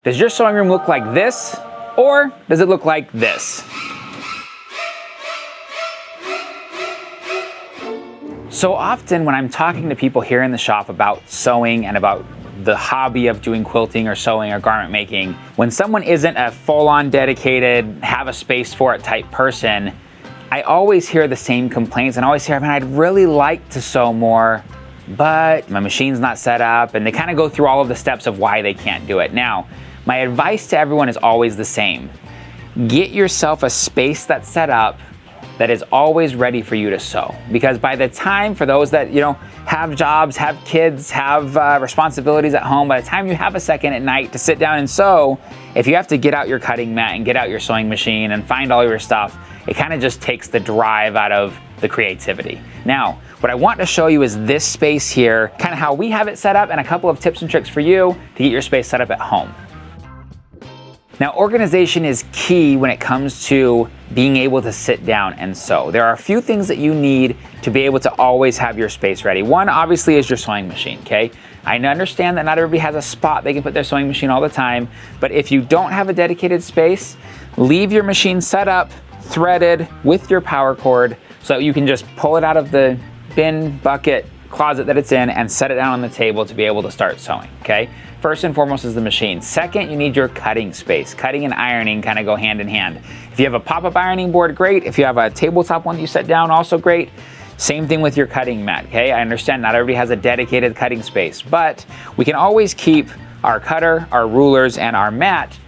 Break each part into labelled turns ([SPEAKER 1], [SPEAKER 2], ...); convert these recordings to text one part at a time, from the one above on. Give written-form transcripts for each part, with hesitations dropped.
[SPEAKER 1] Does your sewing room look like this, or does it look like this? So often when I'm talking to people here in the shop about sewing and about the hobby of doing quilting or sewing or garment making, when someone isn't a full-on dedicated, have a space for it type person, I always hear the same complaints and I always hear, man, I'd really like to sew more, but my machine's not set up, and they kind of go through all of the steps of why they can't do it. Now, my advice to everyone is always the same. Get yourself a space that's set up that is always ready for you to sew. Because by the time, for those that have jobs, have kids, have responsibilities at home, by the time you have a second at night to sit down and sew, if you have to get out your cutting mat and get out your sewing machine and find all your stuff, it kind of just takes the drive out of the creativity. Now, what I want to show you is this space here, kind of how we have it set up, and a couple of tips and tricks for you to get your space set up at home. Now, organization is key when it comes to being able to sit down and sew. There are a few things that you need to be able to always have your space ready. One, obviously, is your sewing machine, okay? I understand that not everybody has a spot they can put their sewing machine all the time, but if you don't have a dedicated space, leave your machine set up, threaded with your power cord, so you can just pull it out of the bin, bucket, closet that it's in and set it down on the table to be able to start sewing, okay? First and foremost is the machine. Second, you need your cutting space. Cutting and ironing kind of go hand in hand. If you have a pop-up ironing board, great. If you have a tabletop one that you set down, also great. Same thing with your cutting mat, okay? I understand not everybody has a dedicated cutting space, but we can always keep our cutter, our rulers, and our mat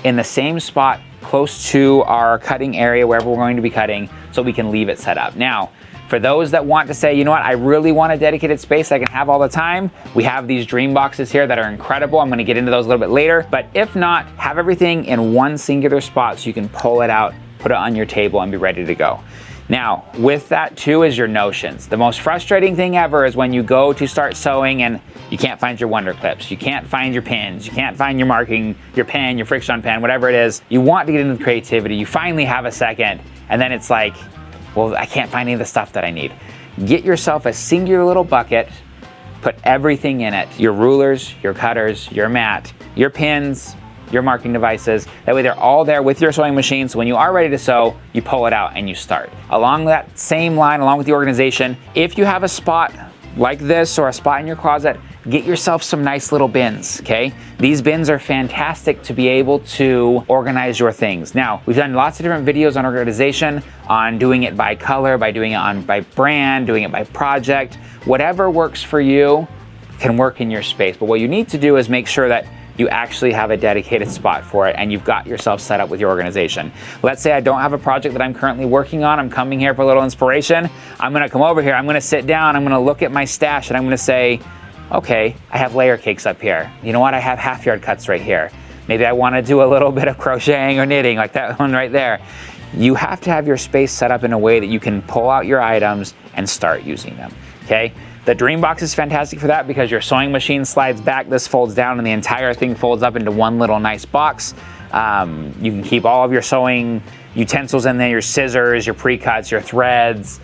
[SPEAKER 1] in the same spot close to our cutting area wherever we're going to be cutting, so we can leave it set up. Now, for those that want to say, you know what, I really want a dedicated space I can have all the time, we have these dream boxes here that are incredible. I'm going to get into those a little bit later. But if not, have everything in one singular spot so you can pull it out, put it on your table, and be ready to go. Now, with that too is your notions. The most frustrating thing ever is when you go to start sewing and you can't find your wonder clips, you can't find your pins, you can't find your marking, your pen, your friction pen, whatever it is. You want to get into the creativity, you finally have a second, and then it's like, well, I can't find any of the stuff that I need. Get yourself a singular little bucket, put everything in it. Your rulers, your cutters, your mat, your pins, your marking devices. That way they're all there with your sewing machine, so when you are ready to sew, you pull it out and you start. Along that same line, along with the organization, if you have a spot like this or a spot in your closet, get yourself some nice little bins, okay? These bins are fantastic to be able to organize your things. Now, we've done lots of different videos on organization, on doing it by color, by doing it by brand, doing it by project. Whatever works for you can work in your space. But what you need to do is make sure that you actually have a dedicated spot for it and you've got yourself set up with your organization. Let's say I don't have a project that I'm currently working on. I'm coming here for a little inspiration. I'm gonna come over here, I'm gonna sit down, I'm gonna look at my stash, and I'm gonna say, okay, I have layer cakes up here. You know what, I have half yard cuts right here. Maybe I wanna do a little bit of crocheting or knitting, like that one right there. You have to have your space set up in a way that you can pull out your items and start using them, okay? The Dream Box is fantastic for that because your sewing machine slides back, this folds down, and the entire thing folds up into one little nice box. You can keep all of your sewing utensils in there, your scissors, your pre-cuts, your threads,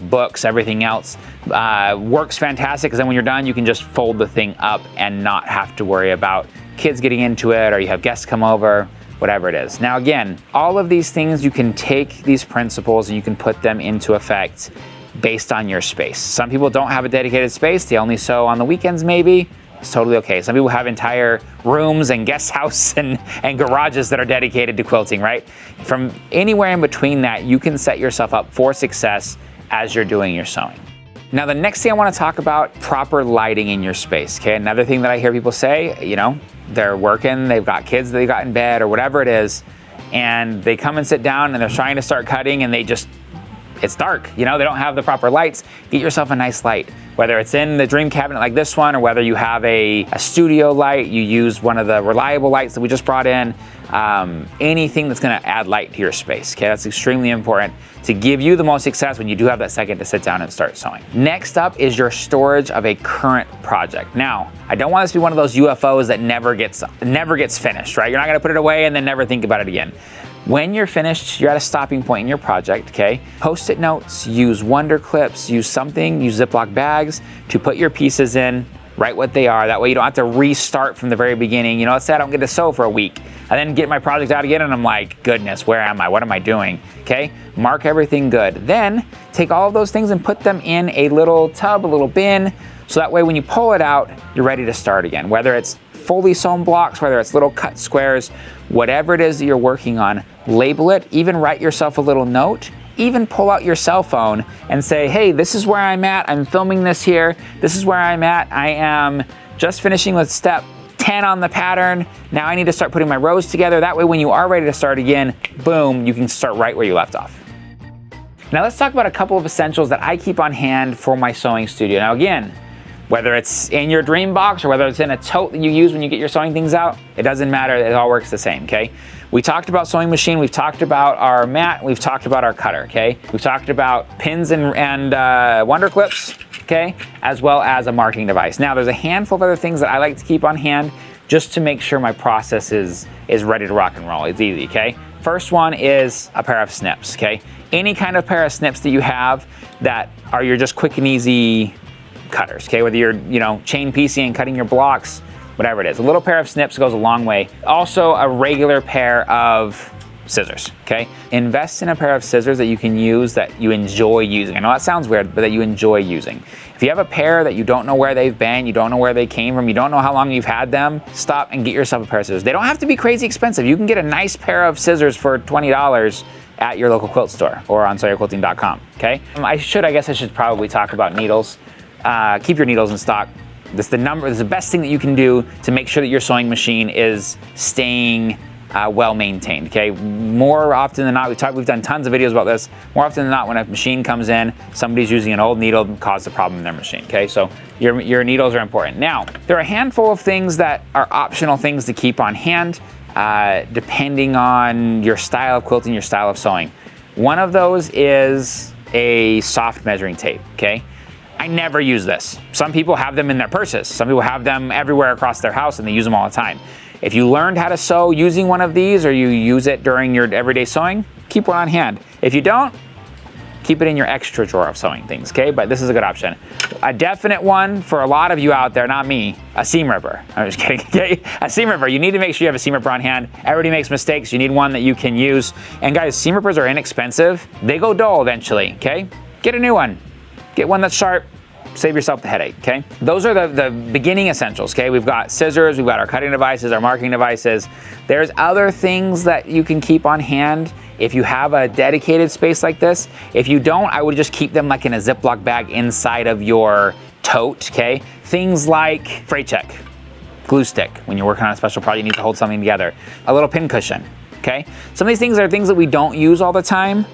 [SPEAKER 1] books, everything else. Works fantastic because then when you're done, you can just fold the thing up and not have to worry about kids getting into it, or you have guests come over, whatever it is. Now again, all of these things, you can take these principles and you can put them into effect based on your space. Some people don't have a dedicated space, they only sew on the weekends maybe. It's totally okay. Some people have entire rooms and guest house and garages that are dedicated to quilting, right? From anywhere in between that, you can set yourself up for success as you're doing your sewing. Now, the next thing I want to talk about, proper lighting in your space, okay? Another thing that I hear people say, they're working, they've got kids that they got in bed or whatever it is, and they come and sit down and they're trying to start cutting and it's dark, they don't have the proper lights. Get yourself a nice light, whether it's in the dream cabinet like this one, or whether you have a studio light, you use one of the reliable lights that we just brought in, anything that's gonna add light to your space, okay? That's extremely important to give you the most success when you do have that second to sit down and start sewing. Next up is your storage of a current project. Now, I don't want this to be one of those UFOs that never gets finished, right? You're not gonna put it away and then never think about it again. When you're finished, you're at a stopping point in your project, okay? Post-it notes, use wonder clips, use Ziploc bags to put your pieces in write what they are. That way you don't have to restart from the very beginning. You know, let's say I don't get to sew for a week. I then get my project out again and I'm like, goodness, where am I? What am I doing? Okay, mark everything good. Then take all of those things and put them in a little tub, a little bin, so that way when you pull it out, you're ready to start again. Whether it's fully sewn blocks, whether it's little cut squares, whatever it is that you're working on, label it, even write yourself a little note, even pull out your cell phone and say, hey, this is where I'm at, I'm filming this here, this is where I'm at, I am just finishing with step 10 on the pattern, now I need to start putting my rows together. That way when you are ready to start again, boom, you can start right where you left off. Now let's talk about a couple of essentials that I keep on hand for my sewing studio. Now again, whether it's in your dream box or whether it's in a tote that you use when you get your sewing things out, it doesn't matter, it all works the same, okay? We talked about sewing machine, we've talked about our mat, we've talked about our cutter, okay? We've talked about pins and wonder clips, okay? As well as a marking device. Now there's a handful of other things that I like to keep on hand just to make sure my process is ready to rock and roll. It's easy, okay? First one is a pair of snips, okay? Any kind of pair of snips that you have that are your just quick and easy cutters, okay? Whether you're, you know, chain piecing and cutting your blocks, whatever it is. A little pair of snips goes a long way. Also, a regular pair of scissors, okay? Invest in a pair of scissors that you can use, that you enjoy using. I know that sounds weird, but that you enjoy using. If you have a pair that you don't know where they've been, you don't know where they came from, you don't know how long you've had them, stop and get yourself a pair of scissors. They don't have to be crazy expensive. You can get a nice pair of scissors for $20 at your local quilt store or on sewyeahquilting.com, okay? I guess I should probably talk about needles. Keep your needles in stock. This is the best thing that you can do to make sure that your sewing machine is staying well maintained, okay? More often than not, we've done tons of videos about this. More often than not, when a machine comes in, somebody's using an old needle and caused a problem in their machine, okay? So your needles are important. Now, there are a handful of things that are optional things to keep on hand, depending on your style of quilting, your style of sewing. One of those is a soft measuring tape, okay? I never use this. Some people have them in their purses. Some people have them everywhere across their house and they use them all the time. If you learned how to sew using one of these or you use it during your everyday sewing, keep one on hand. If you don't, keep it in your extra drawer of sewing things, okay? But this is a good option. A definite one for a lot of you out there, not me, a seam ripper. I'm just kidding, okay? A seam ripper, you need to make sure you have a seam ripper on hand. Everybody makes mistakes, you need one that you can use. And guys, seam rippers are inexpensive. They go dull eventually, okay? Get a new one. Get one that's sharp, save yourself the headache, okay? Those are the beginning essentials, okay? We've got scissors, we've got our cutting devices, our marking devices. There's other things that you can keep on hand if you have a dedicated space like this. If you don't, I would just keep them like in a Ziploc bag inside of your tote, okay? Things like freight check, glue stick. When you're working on a special project, you need to hold something together. A little pin cushion, okay? Some of these things are things that we don't use all the time.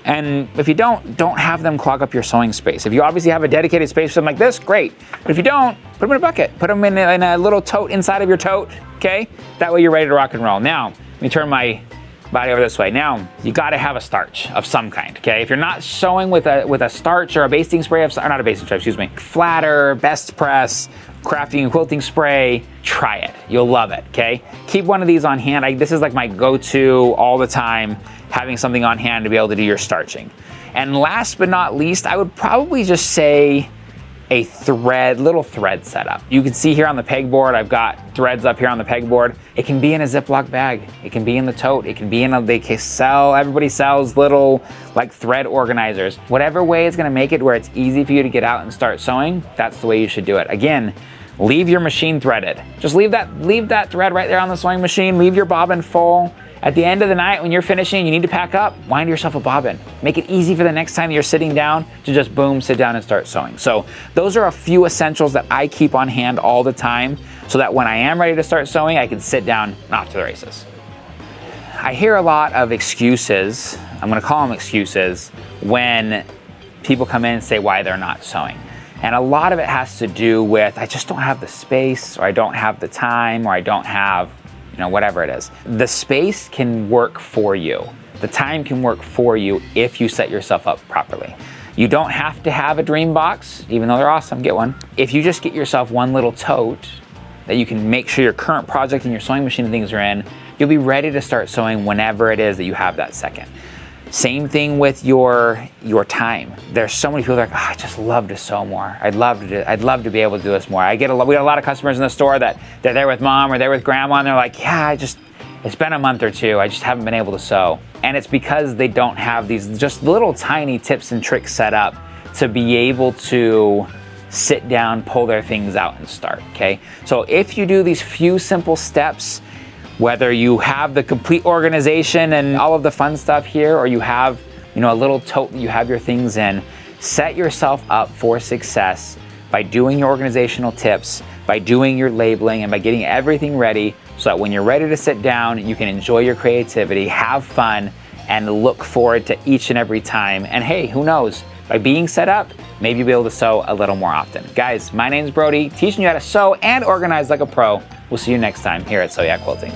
[SPEAKER 1] And if you don't have them clog up your sewing space. If you obviously have a dedicated space for something like this, great. But if you don't, put them in a bucket. Put them in a little tote inside of your tote, okay? That way you're ready to rock and roll. Now, let me turn my body over this way. Now, you gotta have a starch of some kind, okay? If you're not sewing with a starch or a basting spray, or not a basting spray, excuse me, flatter, best press, crafting and quilting spray, try it. You'll love it, okay? Keep one of these on hand. This is like my go-to all the time, having something on hand to be able to do your starching. And last but not least, I would probably just say a little thread setup. You can see here on the pegboard, I've got threads up here on the pegboard. It can be in a Ziploc bag. It can be in the tote. It can be in everybody sells little like thread organizers. Whatever way is gonna make it where it's easy for you to get out and start sewing, that's the way you should do it. Again, leave your machine threaded. Just leave that thread right there on the sewing machine. Leave your bobbin full. At the end of the night, when you're finishing, you need to pack up, wind yourself a bobbin. Make it easy for the next time you're sitting down to just boom, sit down and start sewing. So those are a few essentials that I keep on hand all the time so that when I am ready to start sewing, I can sit down and off to the races. I hear a lot of excuses, I'm gonna call them excuses, when people come in and say why they're not sewing. And a lot of it has to do with, I just don't have the space, or I don't have the time, or I don't have, whatever it is. The space can work for you. The time can work for you if you set yourself up properly. You don't have to have a dream box, even though they're awesome, get one. If you just get yourself one little tote that you can make sure your current project and your sewing machine and things are in, you'll be ready to start sewing whenever it is that you have that second. Same thing with your time. There's so many people that are like, oh, I just love to sew more. I'd love to be able to do this more. We got a lot of customers in the store that they're there with mom or they're with grandma and they're like, yeah, it's been a month or two. I just haven't been able to sew. And it's because they don't have these just little tiny tips and tricks set up to be able to sit down, pull their things out and start, okay? So if you do these few simple steps, whether you have the complete organization and all of the fun stuff here, or you have, a little tote that you have your things in, set yourself up for success by doing your organizational tips, by doing your labeling, and by getting everything ready so that when you're ready to sit down, you can enjoy your creativity, have fun, and look forward to each and every time. And hey, who knows? By being set up, maybe you'll be able to sew a little more often. Guys, my name's Brody, teaching you how to sew and organize like a pro. We'll see you next time here at Sew Yeah Quilting.